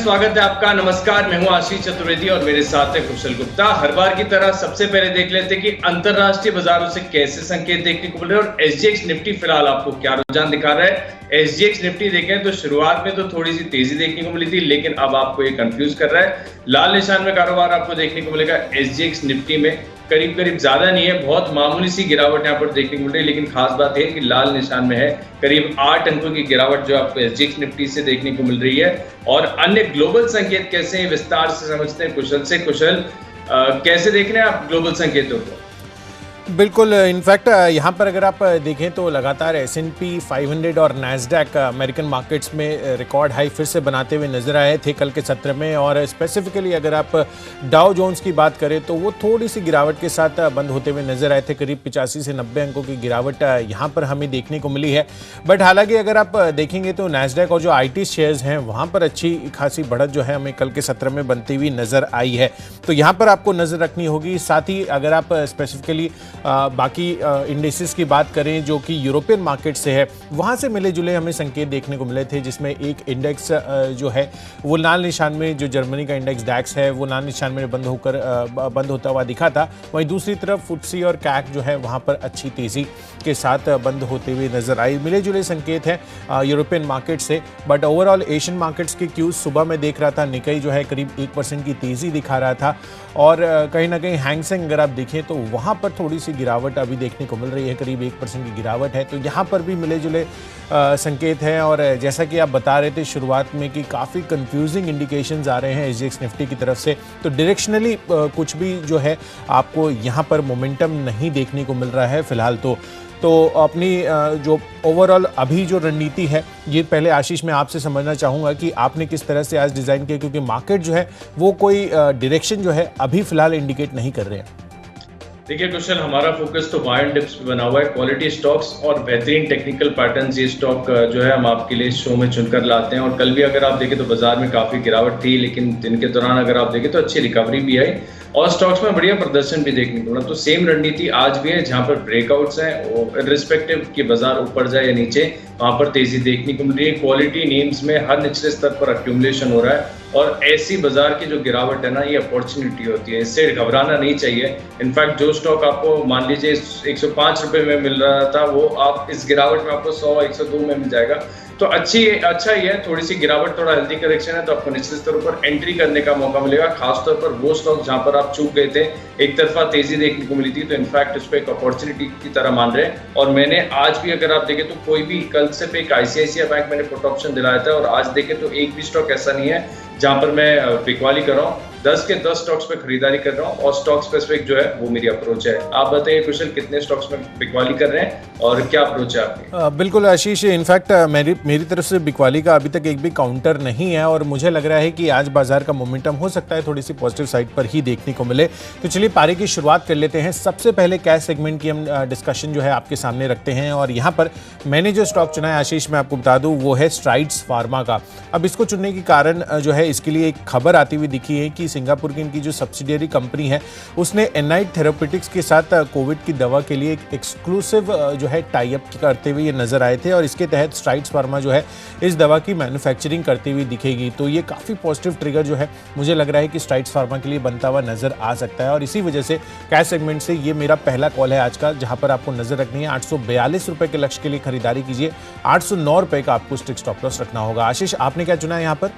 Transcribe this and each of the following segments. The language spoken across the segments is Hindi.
स्वागत है आपका। नमस्कार, मैं हूं आशीष चतुर्वेदी और मेरे साथ है कुशल गुप्ता। हर बार की तरह सबसे पहले देख लेते हैं कि अंतरराष्ट्रीय बाजारों से कैसे संकेत देखने को मिल रहे हैं और एसजीएक्स निफ्टी फिलहाल आपको क्या रुझान दिखा रहा है। एसजीएक्स निफ्टी देखें तो शुरुआत में तो थोड़ी सी तेजी देखने को मिली थी, लेकिन अब आपको ये कंफ्यूज कर रहा है। लाल निशान में कारोबार आपको देखने को मिलेगा एसजीएक्स निफ्टी में। करीब ज्यादा नहीं है, बहुत मामूली सी गिरावट यहाँ पर देखने को मिल रही है, लेकिन खास बात है कि लाल निशान में है। करीब 8 अंकों की गिरावट जो आपको एसजीएक्स निफ्टी से देखने को मिल रही है। और अन्य ग्लोबल संकेत कैसे हैं विस्तार से समझते हैं कुशल से। कुशल, कैसे देख रहे हैं आप ग्लोबल संकेतों को? बिल्कुल, इनफैक्ट यहाँ पर अगर आप देखें तो लगातार S&P 500 और नैस्डैक अमेरिकन मार्केट्स में रिकॉर्ड हाई फिर से बनाते हुए नजर आए थे कल के सत्र में। और स्पेसिफिकली अगर आप डाउ जोन्स की बात करें तो वो थोड़ी सी गिरावट के साथ बंद होते हुए नजर आए थे। करीब 85 से 90 अंकों की गिरावट यहाँ पर हमें देखने को मिली है। बट हालांकि अगर आप देखेंगे तो नैस्डैक और जो IT शेयर्स हैं वहाँ पर अच्छी खासी बढ़त जो है हमें कल के सत्र में बनती हुई नजर आई है, तो यहाँ पर आपको नजर रखनी होगी। साथ ही अगर आप स्पेसिफिकली बाकी इंडेक्सेस की बात करें जो कि यूरोपियन मार्केट से है, वहाँ से मिले जुले हमें संकेत देखने को मिले थे, जिसमें एक इंडेक्स जो है वो लाल निशान में, जो जर्मनी का इंडेक्स डैक्स है वो लाल निशान में बंद होता हुआ दिखा था। वहीं दूसरी तरफ फुट्सी और कैक जो है वहाँ पर अच्छी तेज़ी के साथ बंद होते हुए नजर आई। मिले जुले संकेत हैं यूरोपियन मार्केट से। बट ओवरऑल एशियन मार्केट्स के क्यूज सुबह में देख रहा था, निकाई जो है करीब 1% की तेज़ी दिखा रहा था। और कहीं ना कहीं हैंग सेंग अगर आप देखें तो वहाँ पर थोड़ी सी गिरावट अभी देखने को मिल रही है, करीब 1% की गिरावट है। तो यहाँ पर भी मिले जुले संकेत हैं। और जैसा कि आप बता रहे थे शुरुआत में कि काफ़ी कंफ्यूजिंग इंडिकेशंस आ रहे हैं एसजीएक्स निफ्टी की तरफ से, तो डायरेक्शनली कुछ भी जो है आपको यहाँ पर मोमेंटम नहीं देखने को मिल रहा है फिलहाल। तो अपनी जो ओवरऑल अभी जो रणनीति है, ये पहले आशीष मैं आपसे समझना चाहूँगा कि आपने किस तरह से आज डिज़ाइन किया, क्योंकि मार्केट जो है वो कोई डायरेक्शन जो है अभी फिलहाल इंडिकेट नहीं कर रहे हैं। देखिए कुशल, हमारा फोकस तो बाय एंड डिप्स पे बना हुआ है। क्वालिटी स्टॉक्स और बेहतरीन टेक्निकल पैटर्न्स, ये स्टॉक जो है हम आपके लिए शो में चुनकर लाते हैं। और कल भी अगर आप देखें तो बाजार में काफ़ी गिरावट थी, लेकिन दिन के दौरान अगर आप देखें तो अच्छी रिकवरी भी आई और स्टॉक्स में बढ़िया प्रदर्शन भी देखने को मिला। तो सेम रणनीति आज भी है, जहां पर ब्रेकआउट्स हैं रिस्पेक्टिव कि बाजार ऊपर जाए या नीचे, वहां पर तेजी देखने को मिल रही है। क्वालिटी नेम्स में हर निचले स्तर पर एक्यूमुलेशन हो रहा है और ऐसी बाजार की जो गिरावट है ना, ये अपॉर्चुनिटी होती है, इससे घबराना नहीं चाहिए। इनफैक्ट जो स्टॉक आपको मान लीजिए 105 रुपए में मिल रहा था, वो आप इस गिरावट में आपको 100-102 में मिल जाएगा। तो अच्छा ही है। थोड़ी सी गिरावट, थोड़ा हेल्दी करेक्शन है, तो आपको निचले स्तरों पर एंट्री करने का मौका मिलेगा। खासतौर पर वो स्टॉक जहां पर आप चूक गए थे, एक तरफा तेजी देखने को मिली थी, तो इनफैक्ट उसको एक अपॉर्चुनिटी की तरह मान रहे हैं। और मैंने आज भी अगर आप देखें तो कोई भी, कल सिर्फ एक आईसीआईसीआई बैंक मैंने पुट ऑप्शन दिलाया था, और आज देखें तो एक भी स्टॉक ऐसा नहीं है जहां पर मैं बिकवाली कर रहा हूँ। 10 के 10 स्टॉक्स पे खरीदारी कर रहा हूँ और स्टॉक स्पेसिफिक जो है वो मेरी अप्रोच है। आप बताइए कुशल, कितने स्टॉक्स में बिकवाली कर रहे हैं और क्या अप्रोच है आपकी? बिल्कुल आशीष, इनफैक्ट मेरी तरफ से बिकवाली का अभी तक एक भी काउंटर नहीं है और मुझे लग रहा है कि आज बाजार का मोमेंटम हो सकता है थोड़ी सी पॉजिटिव साइड पर ही देखने को मिले। तो चलिए पारी की शुरुआत कर लेते हैं। सबसे पहले कैश सेगमेंट की हम डिस्कशन जो है आपके सामने रखते हैं और यहाँ पर मैंने जो स्टॉक चुना है आशीष, मैं आपको बता दूँ, वो है स्ट्राइड्स फार्मा का। अब इसको चुनने के कारण जो है इसके लिए एक खबर आती हुई दिखी है कि सिंगापुर की इनकी जो सब्सिडियरी कंपनी है उसने एनाइट थेराप्यूटिक्स के साथ कोविड की दवा के लिए एक एक्सक्लूसिव जो है टाई अप करते हुए ये नजर आए थे और इसके तहत स्ट्राइड्स फार्मा जो है इस दवा की मैन्युफैक्चरिंग करती हुई दिखेगी। तो ये काफ़ी पॉजिटिव ट्रिगर जो है मुझे लग रहा है कि स्ट्राइड्स फार्मा के लिए बनता हुआ नजर आ सकता है और इसी वजह से कैश सेगमेंट से ये मेरा पहला कॉल है आज का, जहां पर आपको नजर रखनी है 842 रुपए के लक्ष्य के लिए खरीदारी कीजिए। 809 रुपए का आपको स्ट्रिक्ट स्टॉप लॉस रखना होगा। आशीष, आपने क्या चुना है यहाँ पर?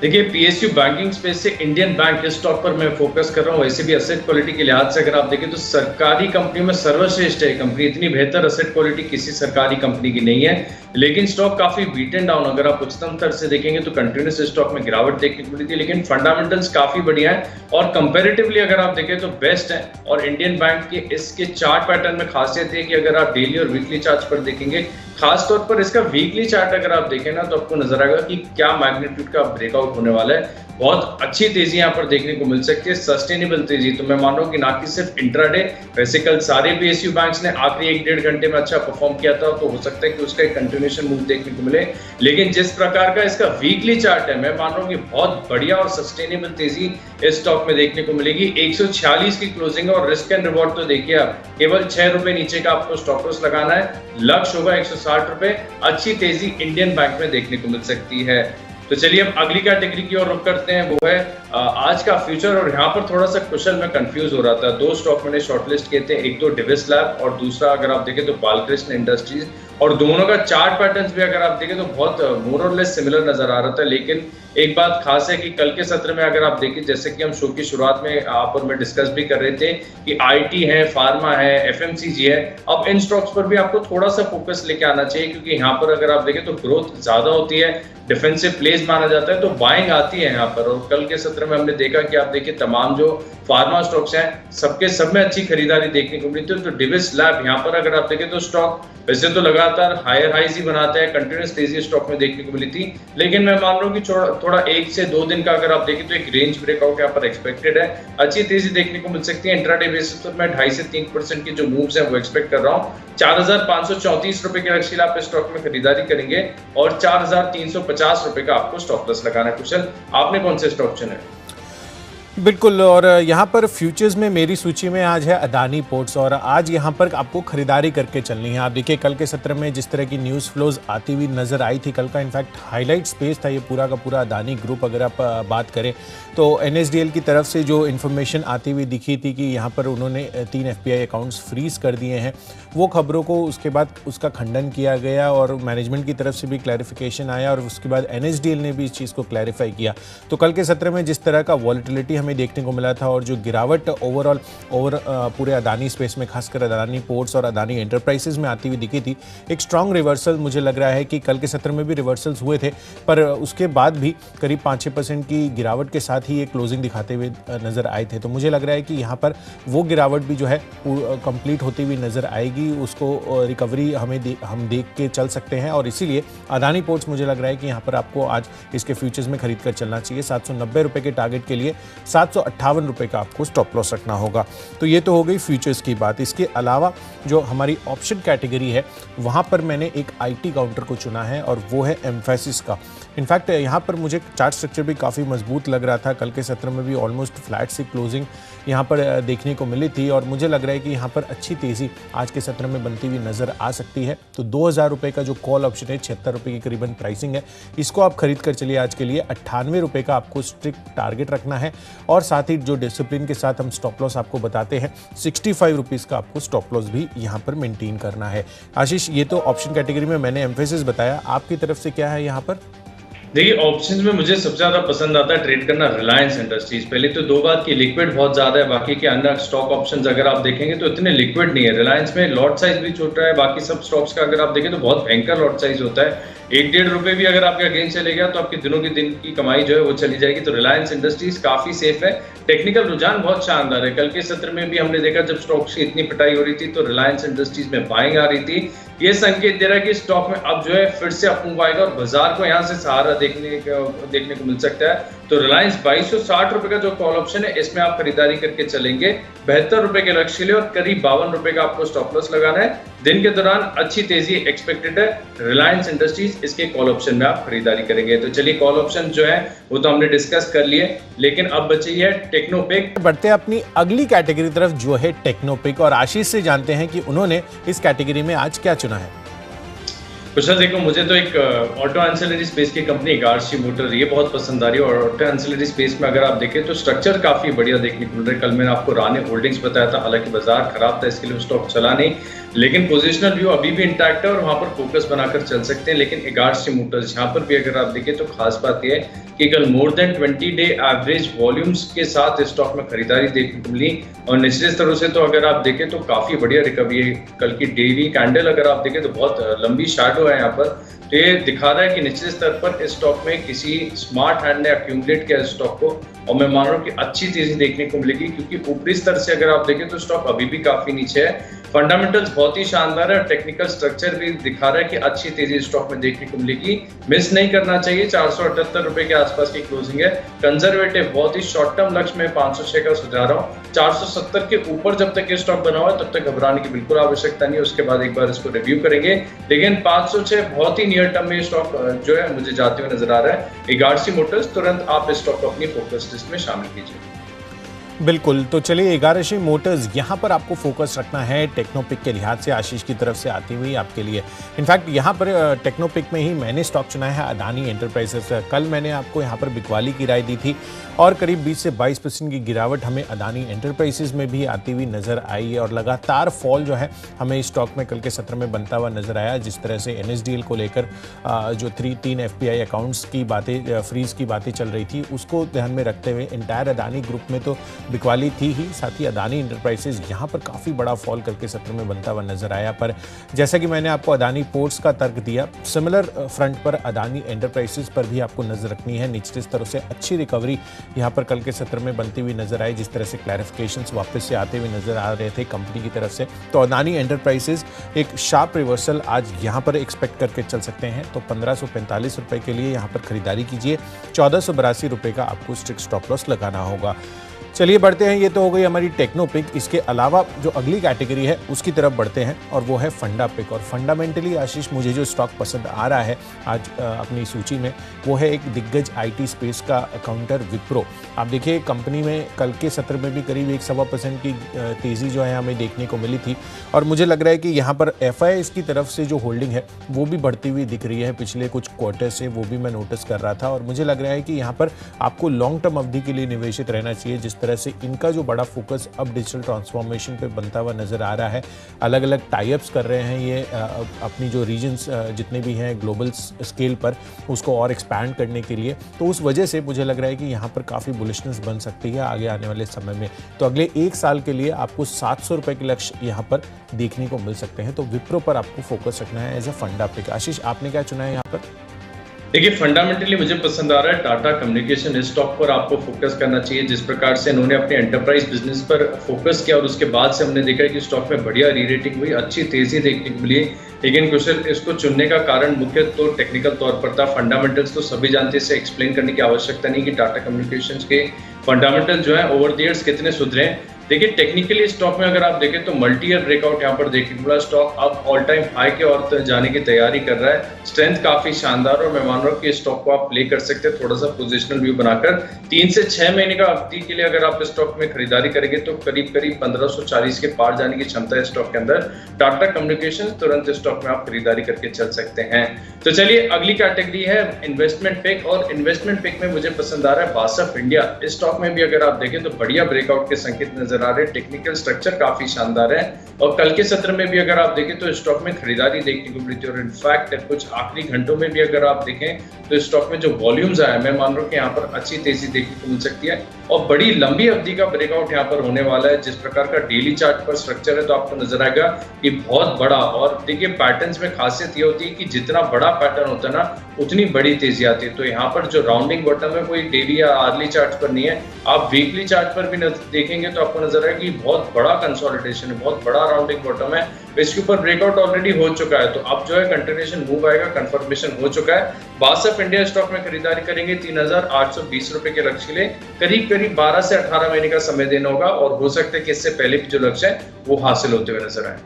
देखिए, पीएसयू बैंकिंग स्पेस से इंडियन बैंक, इस स्टॉक पर मैं फोकस कर रहा हूँ। वैसे भी एसेट क्वालिटी के लिहाज से अगर आप देखें तो सरकारी कंपनी में सर्वश्रेष्ठ है कंपनी। इतनी बेहतर एसेट क्वालिटी किसी सरकारी कंपनी की नहीं है, लेकिन स्टॉक काफी बीटन डाउन, अगर आप उच्चतम स्तर से देखेंगे तो कंटिन्यूस स्टॉक में गिरावट देखने को मिली थी, लेकिन फंडामेंटल्स काफी बढ़िया है और कंपेरेटिवली अगर आप देखें तो बेस्ट है। और इंडियन बैंक के इसके चार्ट पैटर्न में खासियत है कि अगर आप डेली और वीकली चार्ट पर देखेंगे, खासतौर पर इसका वीकली चार्ट अगर आप देखें ना, तो आपको नजर आएगा कि क्या मैग्नीट्यूड का ब्रेकआउट होने वाला है। बहुत अच्छी तेजी यहाँ पर देखने को मिल सकती है, सस्टेनेबल तेजी। तो मैं मान रहा हूँ कि ना कि सिर्फ इंट्राडे, वैसे कल सारे पीएसयू बैंक्स ने आखिरी 1-1.5 घंटे में अच्छा परफॉर्म किया था, तो हो सकता है कि उसका एक कंटिन्यूएशन मूव देखने को मिले। लेकिन जिस प्रकार का इसका वीकली चार्ट है, मैं मान रहा हूँ कि बहुत बढ़िया और सस्टेनेबल तेजी इस स्टॉक में देखने को मिलेगी। 146 की क्लोजिंग है और रिस्क एंड रिवॉर्ड तो देखिए आप, केवल 6 रुपए नीचे का आपको स्टॉप लॉस लगाना है। लक्ष्य होगा 160 रुपए। अच्छी तेजी इंडियन बैंक में देखने को मिल सकती है। तो चलिए अब अगली कैटेगरी की ओर रुख करते हैं, वो है आज का फ्यूचर। और यहाँ पर थोड़ा सा कुशल मैं कंफ्यूज हो रहा था, दो स्टॉक मैंने शॉर्टलिस्ट किए थे, एक तो डिविस लैब और दूसरा अगर आप देखें तो बालकृष्ण इंडस्ट्रीज, और दोनों का चार्ट पैटर्न्स भी अगर आप देखें तो बहुत मोर और लेस सिमिलर नजर आ रहा था। लेकिन एक बात खास है कि कल के सत्र में अगर आप देखें, जैसे कि हम शो की शुरुआत में आप और मैं डिस्कस भी कर रहे थे कि आईटी है, फार्मा है, एफएमसीजी है, अब इन स्टॉक्स पर भी आपको थोड़ा सा फोकस लेके आना चाहिए, क्योंकि यहाँ पर अगर आप देखें तो ग्रोथ ज्यादा होती है, डिफेंसिव प्लेस माना जाता है, तो बाइंग आती है यहाँ पर। और कल के सत्र में हमने देखा कि आप देखिए तमाम जो फार्मा स्टॉक्स हैं सबके सब में अच्छी खरीदारी देखने को मिली थी। तो डिविस लैब यहाँ पर अगर आप देखें तो स्टॉक वैसे तो लगातार हायर हाइज ही बनाता है, कंटिन्यूस तेजी स्टॉक में देखने को मिली थी, लेकिन मैं मान रहा हूँ कि थोड़ा 1 से 2 दिन का अगर आप देखें तो एक रेंज ब्रेकआउट यहाँ पर एक्सपेक्टेड है, अच्छी तेजी देखने को मिल सकती है। इंट्राडे बेसिस पर मैं 2.5 से 3% की जो मूव्स है वो एक्सपेक्ट कर रहा हूँ। 4,534 रुपए के लक्ष्य आप स्टॉक में खरीदारी करेंगे और 4,350 रुपए का आपको स्टॉप लॉस लगाना है। कुशल, आपने कौन से स्टॉक चुने? बिल्कुल, और यहाँ पर फ्यूचर्स में मेरी सूची में आज है अदानी पोर्ट्स, और आज यहाँ पर आपको खरीदारी करके चलनी है। आप देखिए कल के सत्र में जिस तरह की न्यूज़ फ्लोज आती हुई नज़र आई थी, कल का इनफैक्ट हाईलाइट स्पेस था ये पूरा का पूरा अदानी ग्रुप। अगर आप बात करें तो NSDL की तरफ से जो इन्फॉर्मेशन आती हुई दिखी थी कि यहाँ पर उन्होंने 3 FBI अकाउंट्स फ्रीज कर दिए हैं, वो खबरों को उसके बाद उसका खंडन किया गया और मैनेजमेंट की तरफ से भी क्लैरिफिकेशन आया, और उसके बाद NSDL ने भी इस चीज़ को क्लैरिफाई किया। तो कल के सत्र में जिस तरह का वॉलेटिलिटी हमें देखने को मिला था और जो गिरावट ओवरऑल पूरे अदानी स्पेस में, खासकर अदानी पोर्ट्स और अदानी एंटरप्राइजेज में आती हुई दिखी थी, एक स्ट्रांग रिवर्सल मुझे लग रहा है कि कल के सत्र में भी रिवर्सल्स हुए थे, पर उसके बाद भी करीब 5-6% की गिरावट के साथ ही ये क्लोजिंग दिखाते हुए नजर आए थे। तो मुझे लग रहा है कि यहाँ पर वो गिरावट भी जो है कंप्लीट होती हुई नजर आएगी, उसको रिकवरी हम देख के चल सकते हैं, और इसीलिए अदानी पोर्ट्स मुझे लग रहा है कि यहाँ पर आपको आज इसके फ्यूचर्स में खरीद कर चलना चाहिए। 790 रुपए के टारगेट के लिए 758 रुपए का आपको स्टॉप लॉस रखना होगा। तो ये तो हो गई फ्यूचर्स की बात। इसके अलावा जो हमारी ऑप्शन कैटेगरी है वहाँ पर मैंने एक IT काउंटर को चुना है, और वो है एम्फेसिस का। इनफैक्ट यहाँ पर मुझे चार्ट स्ट्रक्चर भी काफ़ी मजबूत लग रहा था, कल के सत्र में भी ऑलमोस्ट फ्लैट सी क्लोजिंग यहाँ पर देखने को मिली थी, और मुझे लग रहा है कि यहाँ पर अच्छी तेज़ी आज के सत्र में बनती हुई नज़र आ सकती है। तो 2000 रुपये का जो कॉल ऑप्शन है, 76 रुपये की करीबन प्राइसिंग है, इसको आप खरीद कर चलिए। आज के लिए 98 रुपये का आपको स्ट्रिक्ट टारगेट रखना है, और साथ ही जो डिसिप्लिन के साथ हम स्टॉप लॉस आपको बताते हैं, 65 रुपीज़ का आपको स्टॉप लॉस भी यहाँ पर मेंटेन करना है। आशीष, ये तो ऑप्शन कैटेगरी में मैंने एम्फेसिस बताया, आपकी तरफ से क्या है यहाँ पर? देखिए ऑप्शंस में मुझे सबसे ज्यादा पसंद आता है ट्रेड करना रिलायंस इंडस्ट्रीज। पहले तो 2 बात की लिक्विड बहुत ज्यादा है, बाकी के अन्य स्टॉक ऑप्शंस अगर आप देखेंगे तो इतने लिक्विड नहीं है। रिलायंस में लॉट साइज भी छोटा है, बाकी सब स्टॉक्स का अगर आप देखें तो बहुत भयंकर लॉट साइज होता है। 1-1.5 रुपए भी अगर आपका गेन चले गया तो आपके दिनों की दिन की कमाई जो है वो चली जाएगी। तो रिलायंस इंडस्ट्रीज काफी सेफ है, टेक्निकल रुझान बहुत शानदार है। कल के सत्र में भी हमने देखा जब स्टॉक्स की इतनी पिटाई हो रही थी तो रिलायंस इंडस्ट्रीज में बाइंग आ रही थी। ये संकेत दे रहा है कि स्टॉक में अब जो है फिर से अपमूव आएगा और बाजार को यहाँ से सहारा देखने को मिल सकता है। तो रिलायंस 2260 रुपए का जो कॉल ऑप्शन है इसमें आप खरीदारी करके चलेंगे 72 रुपए के लक्ष्य के लिए, और करीब 52 रुपए का आपको स्टॉप लॉस लगाना है। दिन के दौरान अच्छी तेजी एक्सपेक्टेड है रिलायंस इंडस्ट्रीज, इसके कॉल ऑप्शन में आप खरीदारी करेंगे। तो चलिए कॉल ऑप्शन जो है वो तो हमने डिस्कस कर लिए, लेकिन अब बची है टेक्नोपिक। बढ़ते हैं अपनी अगली कैटेगरी तरफ जो है टेक्नोपिक, और आशीष से जानते हैं कि उन्होंने इस कैटेगरी में आज क्या चुना है। कुशल, देखो मुझे तो एक ऑटो एंसिलरी स्पेस की कंपनी गार्सी मोटर ये बहुत पसंद आ रही है, और ऑटो एंसिलरी स्पेस में अगर आप देखें तो स्ट्रक्चर काफी बढ़िया देखने को मिल रहा है। कल मैंने आपको राने होल्डिंग्स बताया था, हालांकि बाजार खराब था इसके लिए स्टॉक चला नहीं, लेकिन पोजिशनल व्यू अभी भी इंटैक्ट है और वहां पर फोकस बनाकर चल सकते हैं। लेकिन गार्सी मोटर्स यहाँ पर भी अगर आप देखें तो खास बात यह है कि कल more than 20 day average volumes के साथ स्टॉक में खरीदारी देखने को मिली, और निचले स्तरों से तो अगर आप देखें तो काफी बढ़िया रिकवरी है। कल की डेली कैंडल अगर आप देखें तो बहुत लंबी शैडो है यहाँ पर, तो ये दिखा रहा है कि निचले स्तर पर इस स्टॉक में किसी स्मार्ट हैंड ने एक्यूमुलेट किया स्टॉक को, और मैं मान रहा हूँ कि अच्छी तेजी देखने को मिलेगी, क्योंकि ऊपरी स्तर से अगर आप देखें तो स्टॉक अभी भी काफी नीचे है। फंडामेंटल्स बहुत ही शानदार है, टेक्निकल स्ट्रक्चर भी दिखा रहा है कि अच्छी तेजी स्टॉक में देखने को मिलेगी, मिस नहीं करना चाहिए। 478 रुपए के आसपास की क्लोजिंग है, कंजर्वेटिव बहुत ही शॉर्ट टर्म लक्ष्य में 506 का सुझा रहा हूँ। 470 के ऊपर जब तक ये स्टॉक बना हुआ है तब तक घबराने की बिल्कुल आवश्यकता नहीं है, उसके बाद एक बार इसको रिव्यू करेंगे। लेकिन 506 बहुत ही नियर टर्म में स्टॉक जो है मुझे जाते हुए नजर आ रहा है। गार्सी मोटर्स, तुरंत आप इस स्टॉक को अपनी फोकस लिस्ट में शामिल कीजिए। बिल्कुल, तो चलिए 11 मोटर्स यहाँ पर आपको फोकस रखना है टेक्नोपिक के लिहाज से, आशीष की तरफ से आती हुई आपके लिए। इनफैक्ट यहाँ पर टेक्नोपिक में ही मैंने स्टॉक चुना है अदानी एंटरप्राइजेस। कल मैंने आपको यहाँ पर बिकवाली की राय दी थी और करीब 20 से 22% की गिरावट हमें अदानी एंटरप्राइजेस में भी आती हुई नजर आई है और लगातार फॉल जो है हमें इस स्टॉक में कल के सत्र में बनता हुआ नजर आया। जिस तरह से NSDL को लेकर जो 3 FBI अकाउंट्स की बातें, फ्रीज की बातें चल रही थी, उसको ध्यान में रखते हुए इंटायर अदानी ग्रुप में तो बिकवाली थी ही, साथ ही अदानी एंटरप्राइजेस यहाँ पर काफ़ी बड़ा फॉल कल के सत्र में बनता हुआ नजर आया। पर जैसा कि मैंने आपको अदानी पोर्ट्स का तर्क दिया, सिमिलर फ्रंट पर अदानी एंटरप्राइजेस पर भी आपको नजर रखनी है। निचले स्तरों से अच्छी रिकवरी यहाँ पर कल के सत्र में बनती हुई नजर आई। जिस तरह से क्लैरिफिकेशंस वापस से आते हुए नजर आ रहे थे कंपनी की तरफ से, तो अदानी एंटरप्राइजेस एक शार्प रिवर्सल आज यहाँ पर एक्सपेक्ट करके चल सकते हैं। तो 1545 रुपए के लिए यहाँ पर खरीदारी कीजिए, 1482 रुपए का आपको स्ट्रिक्ट स्टॉप लॉस लगाना होगा। चलिए बढ़ते हैं, ये तो हो गई हमारी टेक्नोपिक। इसके अलावा जो अगली कैटेगरी है उसकी तरफ बढ़ते हैं और वो है फंडा पिक। और फंडामेंटली आशीष मुझे जो स्टॉक पसंद आ रहा है आज अपनी सूची में, वो है एक दिग्गज IT स्पेस का काउंटर विप्रो। आप देखिए कंपनी में कल के सत्र में भी करीब 1.25% की तेज़ी जो है हमें देखने को मिली थी और मुझे लग रहा है कि यहाँ पर FIS की तरफ से जो होल्डिंग है वो भी बढ़ती हुई दिख रही है पिछले कुछ क्वार्टर से, वो भी मैं नोटिस कर रहा था। और मुझे लग रहा है कि यहाँ पर आपको लॉन्ग टर्म अवधि के लिए निवेशित रहना चाहिए। जिस तरह से इनका जो बड़ा फोकस अब डिजिटल ट्रांसफॉर्मेशन पे बनता हुआ नजर आ रहा है, अलग अलग टाई-अप्स कर रहे हैं ये अपनी जो रीजन्स जितने भी हैं ग्लोबल स्केल पर, उसको और एक्सपैंड करने के लिए। तो उस वजह से मुझे लग रहा है कि यहाँ पर काफ़ी बुलिशनेस बन सकती है आगे आने वाले समय में। तो अगले 1 साल के लिए आपको 700 रुपए के लक्ष्य यहाँ पर देखने को मिल सकते हैं। तो विप्रो पर आपको फोकस रखना है एज अ फंडा पिक। आशीष, आपने क्या चुना है यहाँ पर? देखिए फंडामेंटली मुझे पसंद आ रहा है टाटा कम्युनिकेशन। इस स्टॉक पर आपको फोकस करना चाहिए। जिस प्रकार से इन्होंने अपने एंटरप्राइज बिजनेस पर फोकस किया और उसके बाद से हमने देखा कि स्टॉक में बढ़िया रीरेटिंग हुई, अच्छी तेजी देखने को मिली। लेकिन कुशल, इसको चुनने का कारण मुख्य तो टेक्निकल तौर पर था। फंडामेंटल्स तो सभी जानते हैं, इसे एक्सप्लेन करने की आवश्यकता नहीं कि टाटा कम्युनिकेशंस के फंडामेंटल जो है ओवर द ईयर्स कितने सुधरे हैं। देखिए टेक्निकली स्टॉक में अगर आप देखें तो मल्टी ईयर ब्रेकआउट यहाँ पर देखने को मिला। स्टॉक अब ऑल टाइम हाई के ओर जाने की तैयारी कर रहा है। स्ट्रेंथ काफी शानदार और मैं मान रहा हूँ कि स्टॉक को आप प्ले कर सकते हैं थोड़ा सा पोजिशनल व्यू बनाकर। 3 से 6 महीने का अवधि के लिए अगर आप स्टॉक में खरीदारी करेंगे तो करीब 1540 के पार जाने की क्षमता है स्टॉक के अंदर। टाटा कम्युनिकेशन तुरंत स्टॉक में आप खरीदारी करके चल सकते हैं। तो चलिए अगली कैटेगरी है इन्वेस्टमेंट पिक। और इन्वेस्टमेंट पिक में मुझे पसंद आ रहा है बासफ इंडिया। इस स्टॉक में भी अगर आप देखें तो बढ़िया ब्रेकआउट के संकेत नजर आ रहे हैं। टेक्निकल स्ट्रक्चर काफी शानदार है और कल के सत्र में भी अगर आप देखें तो स्टॉक में खरीदारी देखने को मिली थी। और इनफैक्ट कुछ आखिरी घंटों में भी अगर आप देखें तो स्टॉक में जो वॉल्यूम्स आया, मैं मान रहा हूं कि यहाँ पर अच्छी तेजी देखने को मिल सकती है और बड़ी लंबी अवधि का ब्रेकआउट यहाँ पर होने वाला है। जिस प्रकार का डेली चार्ट पर स्ट्रक्चर है तो आपको नजर आएगा कि बहुत बड़ा। और देखिए पैटर्न्स में खासियत ये होती है कि जितना बड़ा पैटर्न होता है ना उतनी बड़ी तेजी आती है। तो यहाँ पर जो राउंडिंग बॉटम है कोई डेली या आर्ली चार्ट पर नहीं है, आप वीकली चार्ट पर भी देखेंगे तो आपको नजर आएगा कि बहुत बड़ा कंसोलिडेशन है, बहुत बड़ा राउंडिंग बॉटम है। इसके ऊपर ब्रेकआउट ऑलरेडी हो चुका है तो अब जो है कंटिन्यूएशन मूव आएगा, कंफर्मेशन हो चुका है। बासफ इंडिया स्टॉक में खरीदारी करेंगे 3820 रुपए के लक्ष्य के लिए करीब 12 से 18 महीने का समय देना होगा और हो सकता है कि इससे पहले भी जो लक्ष्य है वो हासिल होते हुए नजर आए।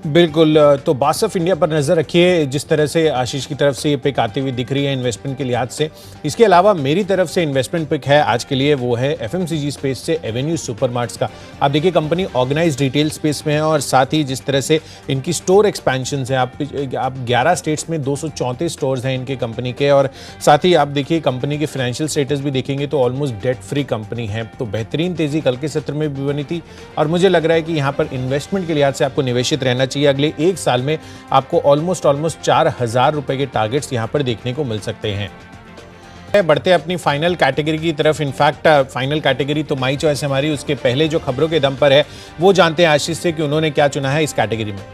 बिल्कुल, तो बासफ इंडिया पर नज़र रखिए। जिस तरह से आशीष की तरफ से ये पिक आती हुई दिख रही है इन्वेस्टमेंट के लिहाज से। इसके अलावा मेरी तरफ से इन्वेस्टमेंट पिक है आज के लिए, वो है FMCG स्पेस से एवेन्यू सुपरमार्ट्स का। आप देखिए कंपनी ऑर्गेनाइज्ड रिटेल स्पेस में है और साथ ही जिस तरह से इनकी स्टोर एक्सपेंशन है, आप 11 स्टेट्स में 234 स्टोर्स हैं इनके कंपनी के। और साथ ही आप देखिए कंपनी के फाइनेंशियल स्टेटस भी देखेंगे तो ऑलमोस्ट डेट फ्री कंपनी है। तो बेहतरीन तेजी कल के सत्र में भी बनी थी और मुझे लग रहा है कि यहाँ पर इन्वेस्टमेंट के लिहाज से आपको निवेशित रहना चाहिए। अगले 1 साल में आपको ऑलमोस्ट 4000 रुपए के टारगेट्स यहां पर देखने को मिल सकते हैं। बढ़ते अपनी फाइनल कैटेगरी की तरफ। इनफैक्ट फाइनल कैटेगरी तो माई चॉइस है हमारी, उसके पहले जो खबरों के दम पर है वो जानते हैं आशीष से कि उन्होंने क्या चुना है इस कैटेगरी में।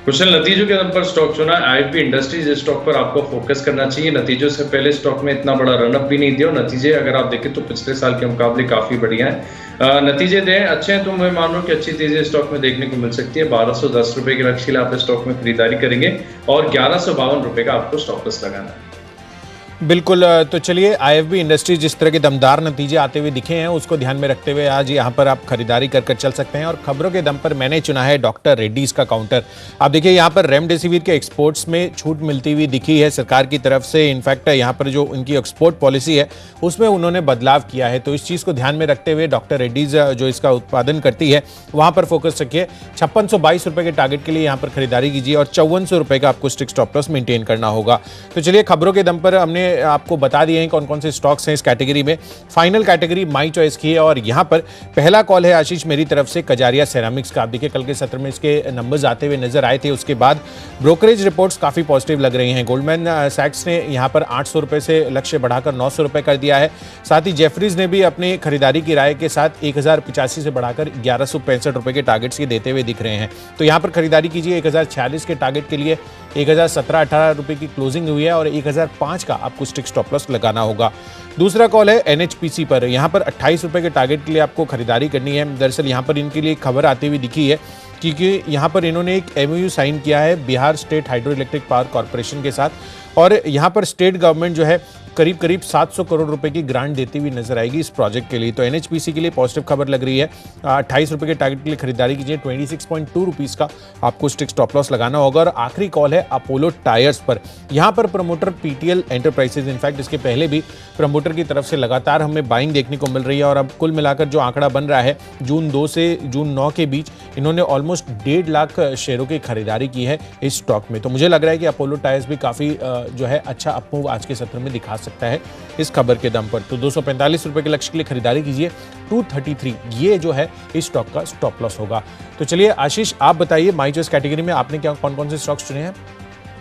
कुशल, नतीजों के दम पर स्टॉक चुना। IFB इंडस्ट्रीज स्टॉक पर आपको फोकस करना चाहिए। नतीजों से पहले स्टॉक में इतना बड़ा रनअप भी नहीं दिया। नतीजे अगर आप देखें तो पिछले साल के मुकाबले काफी बढ़िया है। नतीजे दें अच्छे हैं तो मैं मान रहा हूं कि अच्छी तेजी स्टॉक में देखने को मिल सकती है। 1210 रुपए के लक्ष्य आप स्टॉक में खरीदारी करेंगे और 1152 रुपए का आपको स्टॉप लॉस लगाना है। बिल्कुल। तो चलिए, आईएफबी इंडस्ट्रीज जिस तरह के दमदार नतीजे आते हुए दिखे हैं उसको ध्यान में रखते हुए आज यहाँ पर आप खरीदारी कर चल सकते हैं। और खबरों के दम पर मैंने चुना है डॉक्टर रेड्डीज का काउंटर। आप देखिए, यहाँ पर रेमडेसिविर के एक्सपोर्ट्स में छूट मिलती हुई दिखी है सरकार की तरफ से। इनफैक्ट यहाँ पर जो उनकी एक्सपोर्ट पॉलिसी है उसमें उन्होंने बदलाव किया है, तो इस चीज़ को ध्यान में रखते हुए डॉक्टर रेड्डीज जो इसका उत्पादन करती है वहाँ पर फोकस रखिए। 5622 रुपये के टारगेट के लिए यहाँ पर खरीदारी कीजिए और 5400 रुपये का आपको स्ट्रिक्ट स्टॉप लॉस मेंटेन करना होगा। तो चलिए, खबरों के दम पर हमने आपको बता दिए हैं कौन कौन से स्टॉक्स हैं इस कैटेगरी में। फाइनल कैटेगरी माई चॉइस की है और यहां पर पहला कॉल है आशीष मेरी तरफ से कजारिया सेरामिक्स का। आप देखिए, कल के सत्र में इसके नंबर्स आते हुए नजर आए थे, उसके बाद ब्रोकरेज रिपोर्ट्स काफी पॉजिटिव लग रही हैं। गोल्डमैन सैक्स ने यहां पर 800 रुपए से लक्ष्य बढ़ाकर 900 रुपए कर दिया है। साथ ही जेफरीज ने भी अपनी खरीदारी की राय के साथ 1085 से बढ़ाकर 1165 रुपए के टारगेट्स ये देते हुए दिख रहे हैं। तो यहां पर खरीदारी कीजिए। 1046 के टारगेट के लिए 1017-18 रुपए की क्लोजिंग हुई है और 1005 का आपको स्ट्रिक्ट स्टॉप लॉस लगाना होगा। दूसरा कॉल है एनएचपीसी पर। यहां पर 28 रुपए के टारगेट के लिए आपको खरीदारी करनी है। दरअसल यहां पर इनके लिए खबर आती हुई दिखी है क्योंकि यहां पर इन्होंने एक एमओयू साइन किया है Bihar state hydro electric power corporation के साथ और यहां पर स्टेट गवर्नमेंट जो है करीब 700 करोड़ रुपए की ग्रांट देती हुई नजर आएगी इस प्रोजेक्ट के लिए। तो एनएचपीसी के लिए पॉजिटिव खबर लग रही है। 28 रुपए के टारगेट के लिए खरीदारी कीजिए। 26.2 रुपीस का आपको स्ट्रिक्ट स्टॉप लॉस लगाना होगा। और आखिरी कॉल है अपोलो टायर्स पर। यहां पर प्रमोटर पीटीएल एंटरप्राइजेज, इनफैक्ट इसके पहले भी प्रमोटर की तरफ से लगातार हमें बाइंग देखने को मिल रही है और अब कुल मिलाकर जो आंकड़ा बन रहा है जून 2 से जून 9 के बीच इन्होंने ऑलमोस्ट 1.5 लाख शेयरों की खरीदारी की है इस स्टॉक में। तो मुझे लग रहा है कि अपोलो टायर्स भी काफी जो है अच्छा अपमूव आज के सत्र में दिखा सकता है इस खबर के दम पर। तो 245 रुपए के लक्ष्य के लिए खरीदारी कीजिए। 233 ये जो है इस स्टॉक का स्टॉप लॉस होगा। तो चलिए आशीष, आप बताइए माई चॉइस कैटेगरी में आपने क्या कौन कौन से स्टॉक्स चुने हैं?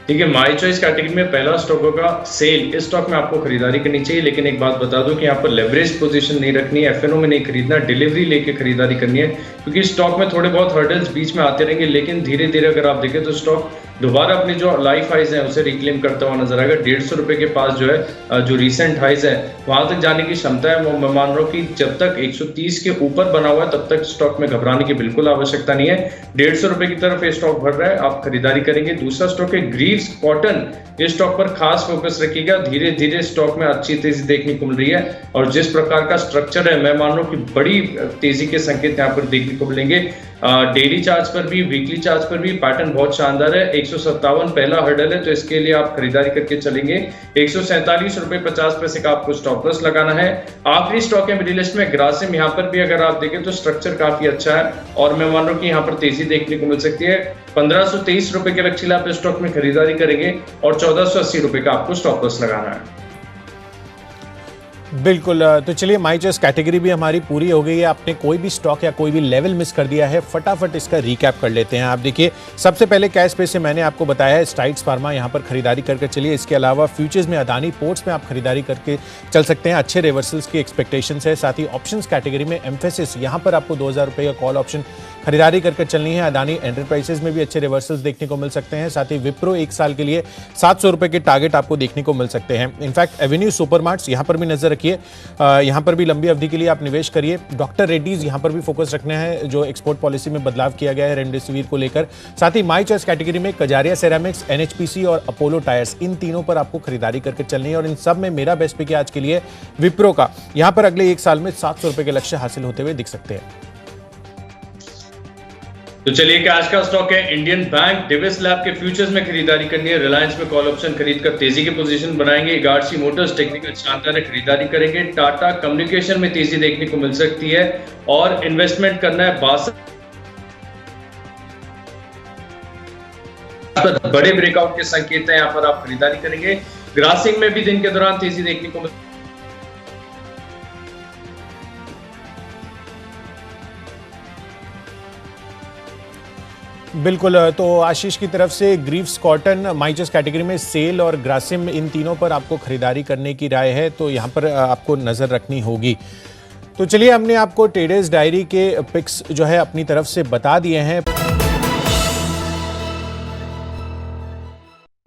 ठीक है, माई चॉइस कैटेगरी में पहला स्टॉक होगा सेल। इस स्टॉक में आपको खरीदारी करनी चाहिए, लेकिन एक बात बता दूं कि यहाँ पर लेवरेज पोजीशन नहीं रखनी है, एफएनओ में नहीं खरीदना, डिलीवरी लेके खरीदारी करनी है क्योंकि स्टॉक में थोड़े बहुत हर्डल्स बीच में आते रहेंगे, लेकिन धीरे धीरे अगर आप देखें तो स्टॉक दोबारा अपनी जो लाइफ हाइज है उसे रिक्लेम करता हुआ नजर आएगा। 150 रुपए के पास जो है जो रिसेंट हाइज है वहां तक जाने की क्षमता है। वो मैं मान रहा हूँ कि जब तक 130 के ऊपर बना हुआ है तब तक स्टॉक में घबराने की बिल्कुल आवश्यकता नहीं है। 150 रुपए की तरफ ये स्टॉक बढ़ रहा है, आप खरीदारी करेंगे। दूसरा स्टॉक है ग्रीव्स कॉटन। इस स्टॉक पर खास फोकस रखिएगा। धीरे धीरे स्टॉक में अच्छी तेजी देखने को मिल रही है और जिस प्रकार का स्ट्रक्चर है मैं मान रहा हूँ कि बड़ी तेजी के संकेत यहाँ पर देखने को मिलेंगे। डेली चार्ज पर भी, वीकली चार्ज पर भी पैटर्न बहुत शानदार है। 157 पहला हर्डल है तो इसके लिए आप खरीदारी करके चलेंगे। 147 रुपए 50 पैसे का आपको स्टॉप लॉस लगाना है। आखिरी स्टॉक है मेरी लिस्ट में ग्रासिम। यहाँ पर भी अगर आप देखें तो स्ट्रक्चर काफी अच्छा है और मैं मान रहा हूँ कि यहाँ पर तेजी देखने को मिल सकती है। 1523 रुपए के लक्ष्य आप स्टॉक में खरीदारी करेंगे और 1480 रुपए का आपको स्टॉप लॉस लगाना है। बिल्कुल। तो चलिए, माई चॉइस कैटेगरी भी हमारी पूरी हो गई है। आपने कोई भी स्टॉक या कोई भी लेवल मिस कर दिया है, फटाफट इसका रिकैप कर लेते हैं। आप देखिए, सबसे पहले कैश पे से मैंने आपको बताया है स्ट्राइड्स फार्मा, यहाँ पर खरीदारी करके चलिए। इसके अलावा फ्यूचर्स में अदानी पोर्ट्स में आप खरीदारी करके चल सकते हैं, अच्छे रिवर्सल्स की एक्सपेक्टेशंस है। साथ ही ऑप्शंस कैटेगरी में एम्फेसिस, यहाँ पर आपको 2000 रुपये का कॉल ऑप्शन खरीदारी करके चलनी है। अदानी एंटरप्राइजेज में भी अच्छे रिवर्सल्स देखने को मिल सकते हैं। साथ ही विप्रो 1 साल के लिए 700 रुपये के टारगेट आपको देखने को मिल सकते हैं। इनफैक्ट एवेन्यू सुपरमार्ट्स, यहाँ पर भी नजर रखिए, यहाँ पर भी लंबी अवधि के लिए आप निवेश करिए। डॉक्टर रेड्डीज, यहाँ पर भी फोकस रखना है, जो एक्सपोर्ट पॉलिसी में बदलाव किया गया है रेमडेसिविर को लेकर। साथ ही माई चॉइस कैटेगरी में कजारिया सेरामिक्स, एनएचपीसी और अपोलो टायर्स, इन तीनों पर आपको खरीदारी करके चलनी है। और इन सब में मेरा बेस्ट पिक है आज के लिए विप्रो का। यहाँ पर अगले 1 साल में 700 रुपये के लक्ष्य हासिल होते हुए दिख सकते हैं। तो चलिए कि आज का स्टॉक है इंडियन बैंक। डिविस लैब के फ्यूचर्स में खरीदारी करनी है। रिलायंस में कॉल ऑप्शन खरीदकर तेजी की पोजीशन बनाएंगे। गार्सी मोटर्स टेक्निकल शानदार है, खरीदारी करेंगे। टाटा कम्युनिकेशन में तेजी देखने को मिल सकती है और इन्वेस्टमेंट करना है 62 पर बड़े ब्रेकआउट के संकेत हैं, यहाँ पर आप खरीदारी करेंगे। ग्रासिंग में भी दिन के दौरान तेजी देखने को मिल बिल्कुल। तो आशीष की तरफ से Greaves cotton, my choice category में सेल और ग्रासिम, इन तीनों पर आपको खरीदारी करने की राय है, तो यहाँ पर आपको नज़र रखनी होगी। तो चलिए, हमने आपको ट्रेडर्स डायरी के पिक्स जो है अपनी तरफ से बता दिए हैं।